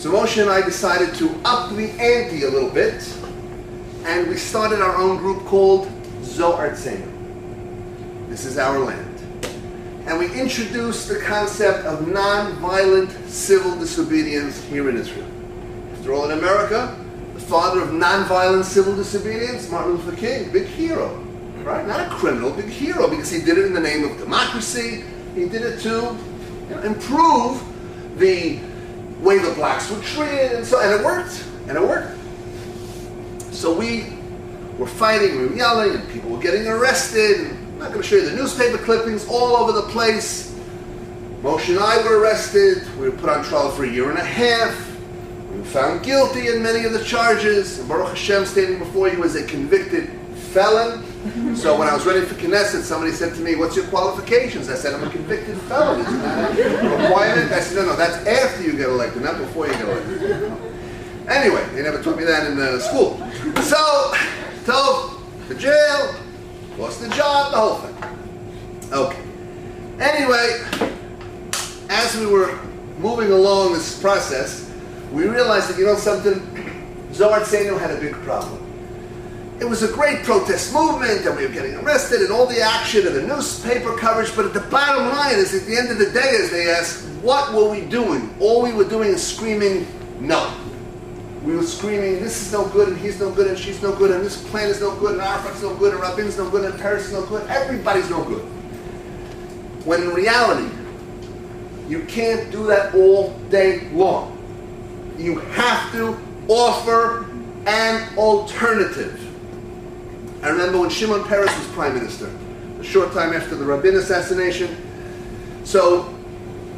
So Moshe and I decided to up the ante a little bit, and we started our own group called Zohar Tzenu. This is our land. And we introduced the concept of non-violent civil disobedience here in Israel. After all, in America, the father of non-violent civil disobedience, Martin Luther King, big hero, right? Not a criminal, big hero, because he did it in the name of democracy. He did it to improve the way the blacks were treated, and it worked, So we were fighting, we were yelling, and people were getting arrested. I'm not going to show you the newspaper clippings all over the place. Moshe and I were arrested. We were put on trial for 1.5 years. We were found guilty in many of the charges. And Baruch Hashem, standing before you as a convicted felon. So when I was ready for Knesset, somebody said to me, "What's your qualifications?" I said, "I'm a convicted felon." Isn't that a requirement? I said, "No, that's after you get elected, not before you get elected." Anyway, they never taught me that in school. So, to jail, lost the job, the whole thing. Okay. Anyway, as we were moving along this process, we realized that, something, Zohar Tzenu had a big problem. It was a great protest movement, and we were getting arrested, and all the action and the newspaper coverage, but at the bottom line is, at the end of the day, as they asked, what were we doing? All we were doing is screaming, no. We were screaming, this is no good, and he's no good, and she's no good, and this plan is no good, and Arafat's no good, and Rabin's no good, and Paris is no good. Everybody's no good. When in reality, you can't do that all day long. You have to offer an alternative. I remember when Shimon Peres was prime minister, a short time after the Rabin assassination. So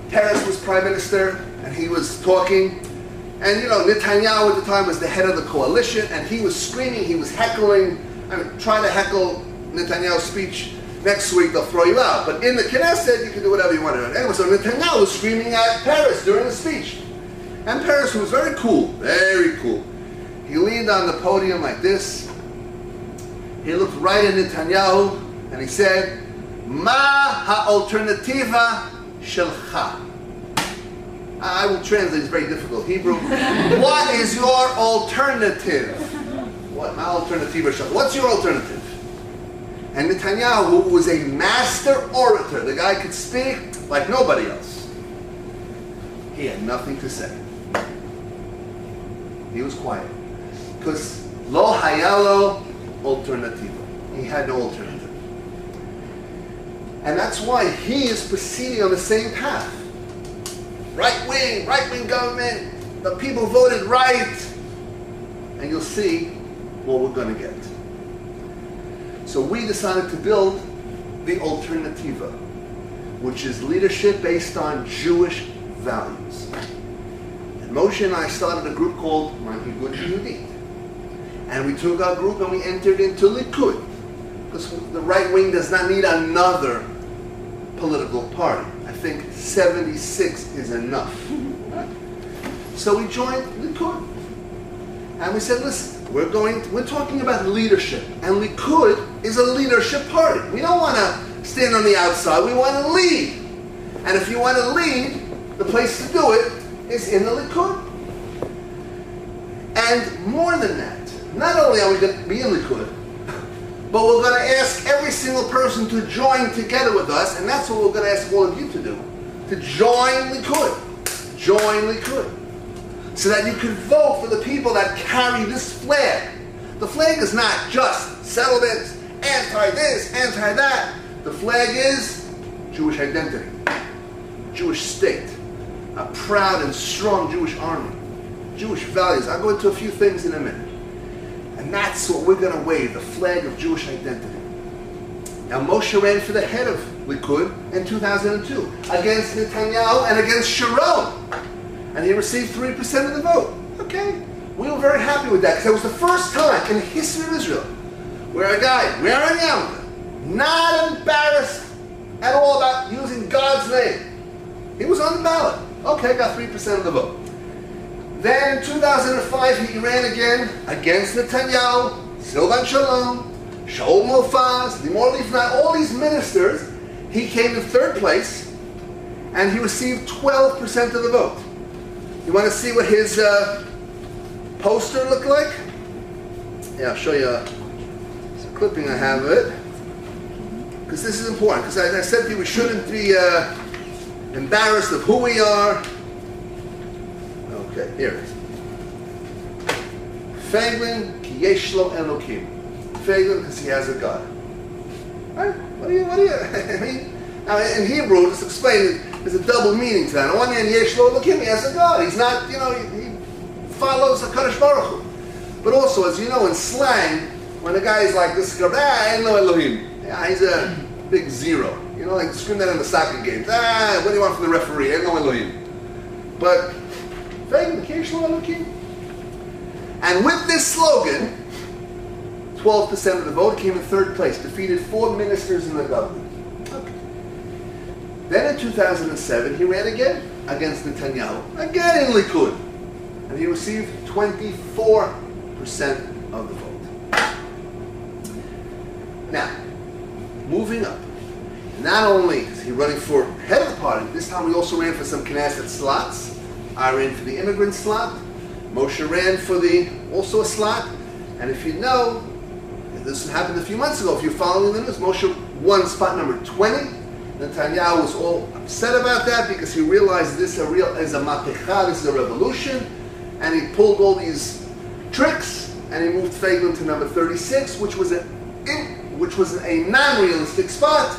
Peres was prime minister, and he was talking. And Netanyahu at the time was the head of the coalition, and he was screaming, he was heckling. Try to heckle Netanyahu's speech next week, they'll throw you out. But in the Knesset, you can do whatever you want to do. Anyway, so Netanyahu was screaming at Peres during the speech. And Peres, who was very cool, he leaned on the podium like this. He looked right at Netanyahu, and he said, "Ma ha'alternativa shelcha." I will translate, it's very difficult. Hebrew. What is your alternative? What? Ma alternativa shelcha. What's your alternative? And Netanyahu, who was a master orator, the guy could speak like nobody else, he had nothing to say. He was quiet. Because lo hayalo alternativa. He had no alternative. And that's why he is proceeding on the same path. Right wing government, the people voted right, and you'll see what we're going to get. So we decided to build the Alternativa, which is leadership based on Jewish values. And Moshe and I started a group called Manhigut Yehudit. And we took our group and we entered into Likud, because the right wing does not need another political party. I think 76 is enough. So we joined Likud. And we said, listen, we're talking about leadership. And Likud is a leadership party. We don't want to stand on the outside. We want to lead. And if you want to lead, the place to do it is in the Likud. And more than that, not only are we going to be in Likud, but we're going to ask every single person to join together with us, and that's what we're going to ask all of you to do, to join Likud. Join Likud. So that you can vote for the people that carry this flag. The flag is not just settlements, anti-this, anti-that. The flag is Jewish identity, Jewish state, a proud and strong Jewish army, Jewish values. I'll go into a few things in a minute. And that's what we're going to wave, the flag of Jewish identity. Now Moshe ran for the head of Likud in 2002 against Netanyahu and against Sharon. And he received 3% of the vote. Okay, we were very happy with that, because it was the first time in the history of Israel where a guy wearing a yarmulke, not embarrassed at all about using God's name, he was on the ballot. Okay, got 3% of the vote. Then in 2005, he ran again against Netanyahu, Silvan Shalom, Shaul Mofaz, Limor Livnat, all these ministers. He came in third place, and he received 12% of the vote. You want to see what his poster looked like? Yeah, I'll show you a clipping I have of it. Because this is important. Because as I said to you, we shouldn't be embarrassed of who we are. Okay, here it is. Feiglin ki yesh lo Elokim. Feiglin because he has a God. Right? What do you? I mean, now in Hebrew, just explain. There's a double meaning to that. On one hand, yesh lo Elokim, he has a God. He's not, he follows the Kadosh Baruch Hu. But also, as you know, in slang, when a guy is like this, ain't no Elohim. Yeah, he's a big zero. Like scream that in the soccer games. What do you want from the referee? Ain't no Elohim. But Feiglin ki yesh lo Elokim. And with this slogan, 12% of the vote, came in third place, defeated 4 ministers in the government. Okay. Then in 2007, he ran again against Netanyahu, again in Likud, and he received 24% of the vote. Now, moving up, not only is he running for head of the party, this time we also ran for some Knesset slots. I ran for the immigrant slot. Moshe ran for also a slot, and if you know, this happened a few months ago, if you're following the news, Moshe won spot number 20. Netanyahu was all upset about that because he realized this is a mapecha, this is a revolution, and he pulled all these tricks, and he moved Feiglin to number 36, which was a non-realistic spot,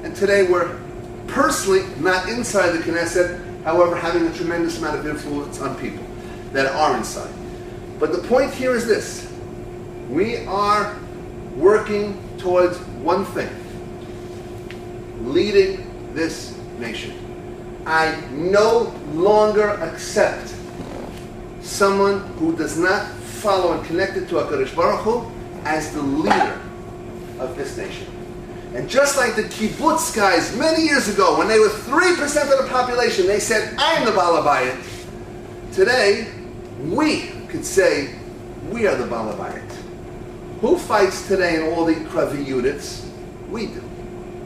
and today we're personally not inside the Knesset, however having a tremendous amount of influence on people that are inside. But the point here is this. We are working towards one thing. Leading this nation. I no longer accept someone who does not follow and connect it to HaKadosh Baruch Hu as the leader of this nation. And just like the kibbutz guys many years ago, when they were 3% of the population, they said, I'm the Baal Habayit. Today, we could say, we are the Baal Habayit. Who fights today in all the Kravi units? We do.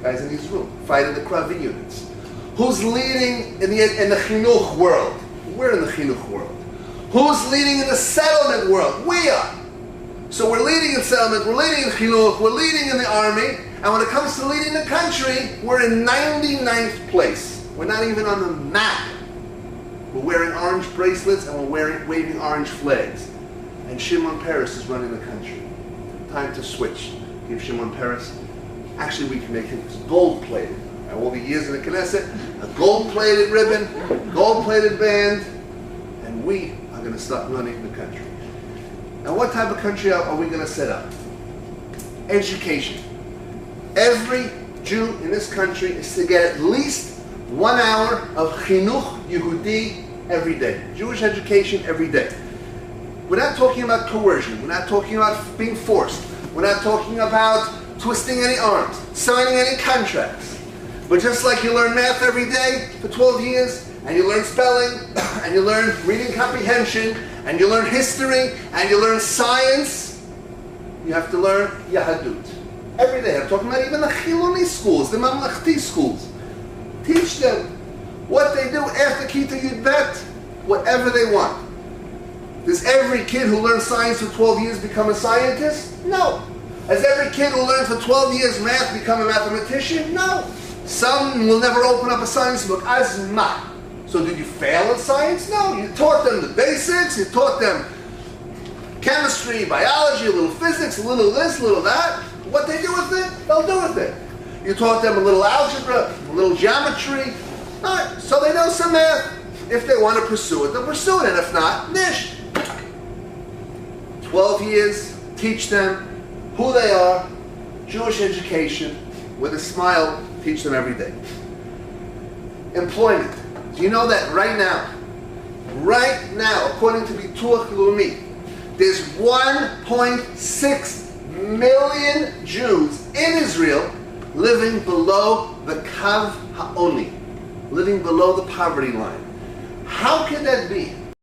Guys in this room fight in the Kravi units. Who's leading in the Chinuch world? We're in the Chinuch world. Who's leading in the settlement world? We are. So we're leading in settlement, we're leading in Chinuch, we're leading in the army, and when it comes to leading the country, we're in 99th place. We're not even on the map. We're wearing orange bracelets and we're waving orange flags. And Shimon Peres is running the country. Time to switch. Give Shimon Peres. Actually, we can make him gold-plated. All the years in the Knesset, a gold-plated ribbon, gold-plated band, and we are going to start running the country. Now, what type of country are we going to set up? Education. Every Jew in this country is to get at least 1 hour of chinuch Yehudi every day. Jewish education every day. We're not talking about coercion. We're not talking about being forced. We're not talking about twisting any arms, signing any contracts. But just like you learn math every day for 12 years, and you learn spelling, and you learn reading comprehension, and you learn history, and you learn science, you have to learn Yehudit. Every day. I'm talking about even the Chiloni schools, the Mamlechti schools. Teach them what they do after Kita Yud Bet, whatever they want. Does every kid who learns science for 12 years become a scientist? No. Has every kid who learned for 12 years math become a mathematician? No. Some will never open up a science book. Azma. So did you fail in science? No. You taught them the basics. You taught them chemistry, biology, a little physics, a little this, a little that. What they do with it, they'll do with it. You taught them a little algebra, a little geometry. All right. So they know some math. If they want to pursue it, they'll pursue it. And if not, nish. 12 years, teach them who they are, Jewish education, with a smile, teach them every day. Employment. Do you know that right now, according to Bituach Leumi, there's 1.6 million Jews in Israel living below the Kav Ha'oni, living below the poverty line. How can that be?